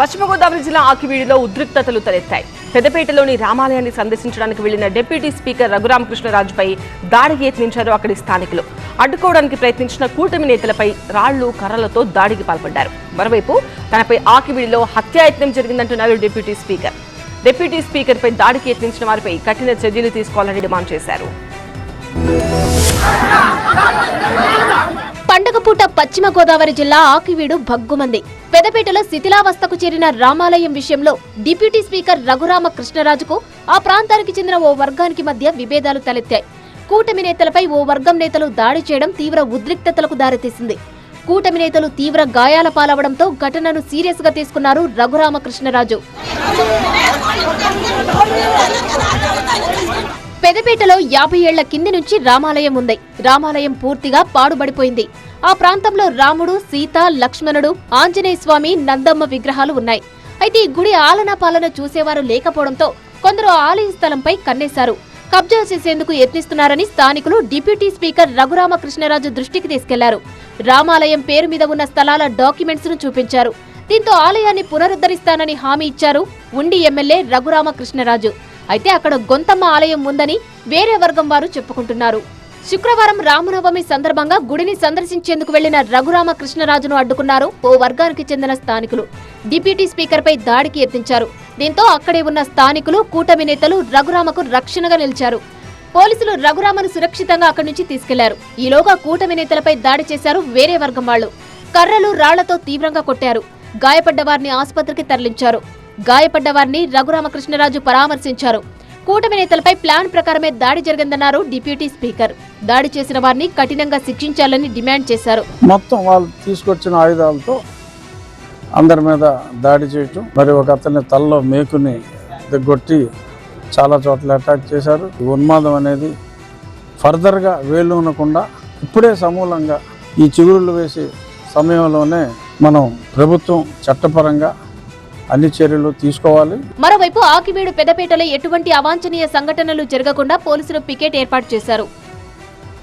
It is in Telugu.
పశ్చిమ గోదావరి జిల్లా ఆకివీడిలో ఉద్రిక్తతలు తలెత్తాయి. పెద్దపేటలోని రామాలయాన్ని సందర్శించడానికి వెళ్లిన డిప్యూటీ స్పీకర్ రఘురామకృష్ణరాజుపై దాడికి యత్నించారు అక్కడి స్థానికులు. అడ్డుకోవడానికి ప్రయత్నించిన కూటమి నేతలపై రాళ్లు కర్రలతో దాడికి పాల్పడ్డారు. మరోవైపు తనపై ఆకివీడిలో హత్యాయత్నం జరిగిందంటున్నారు డిప్యూటీ స్పీకర్. డిప్యూటీ స్పీకర్ పై దాడికి యత్నించిన వారిపై కఠిన చర్యలు తీసుకోవాలని డిమాండ్ చేశారు. పండగ పూట పశ్చిమ గోదావరి జిల్లా ఆకివీడు భగ్గుమంది. పెదపేటలో శిథిలావస్థకు చేరిన రామాలయం విషయంలో డిప్యూటీ స్పీకర్ రఘురామకృష్ణరాజుకు ఆ ప్రాంతానికి చెందిన ఓ వర్గానికి మధ్య విభేదాలు తలెత్తాయి. కూటమి నేతలపై ఓ వర్గం నేతలు దాడి చేయడం తీవ్ర ఉద్రిక్తతలకు దారితీసింది. కూటమి నేతలు తీవ్ర గాయాల పాలవడంతో ఘటనను సీరియస్ గా తీసుకున్నారు రఘురామకృష్ణరాజు. పెదపేటలో 50 ఏళ్ల కింది నుంచి రామాలయం ఉంది. రామాలయం పూర్తిగా పాడుబడిపోయింది. ఆ ప్రాంతంలో రాముడు, సీత, లక్ష్మణుడు, ఆంజనేయ స్వామి, నందమ్మ విగ్రహాలు ఉన్నాయి. అయితే ఈ గుడి ఆలనా పాలన చూసేవారు లేకపోవడంతో కొందరు ఆలయ స్థలంపై కన్నేశారు. కబ్జా చేసేందుకు యత్నిస్తున్నారని స్థానికులు డిప్యూటీ స్పీకర్ రఘురామకృష్ణరాజు దృష్టికి తీసుకెళ్లారు. రామాలయం పేరు మీద ఉన్న స్థలాల డాక్యుమెంట్స్ ను చూపించారు. దీంతో ఆలయాన్ని పునరుద్ధరిస్తానని హామీ ఇచ్చారు ఉండి ఎమ్మెల్యే రఘురామకృష్ణరాజు. అయితే అక్కడ గొంతమ్మ ఆలయం ఉందని వేరే వర్గం వారు చెప్పుకుంటున్నారు. శుక్రవారం రామనవమి సందర్భంగా గుడిని సందర్శించేందుకు వెళ్లిన రఘురామకృష్ణరాజును అడ్డుకున్నారు ఓ వర్గానికి చెందిన స్థానికులు. డిప్యూటీ స్పీకర్ పై దాడికి యత్నించారు. దీంతో అక్కడే ఉన్న స్థానికులు, కూటమి నేతలు రఘురామకు రక్షణగా నిలిచారు. పోలీసులు రఘురామను సురక్షితంగా అక్కడి నుంచి తీసుకెళ్లారు. ఈలోగా కూటమి నేతలపై దాడి చేశారు వేరే వర్గం వాళ్లు. కర్రలు, రాళ్లతో తీవ్రంగా కొట్టారు. గాయపడ్డ వారిని ఆసుపత్రికి తరలించారు. గాయపడ్డ వారిని రఘురామకృష్ణరాజు పరామర్శించారు. కూటమి నేతలపై ప్లాన్ ప్రకారమే దాడి జరిగిందన్నారు డిప్యూటీ స్పీకర్. దాడి చేసిన వారిని కఠినంగా శిక్షించాలని డిమాండ్ చేశారు. మొత్తం వాళ్ళు తీసుకొచ్చిన ఆయుధాలతో అందరి మీద దాడి చేయటం, మరి ఒక అతని తలలో మేకుని దిగ్గొట్టి చాలా చోట్ల అటాక్ చేశారు. ఉన్మాదం అనేది ఫర్దర్గా వేలునకుండా ఇప్పుడే సమూలంగా ఈ చిగురులు వేసే సమయంలోనే మనం ప్రభుత్వం చట్టపరంగా అన్ని చర్యలు తీసుకోవాలి. మరోవైపు ఆకివీడు పెదపేటలో ఎటువంటి అవాంఛనీయ సంఘటనలు జరగకుండా పోలీసులు పికెట్ ఏర్పాటు చేశారు.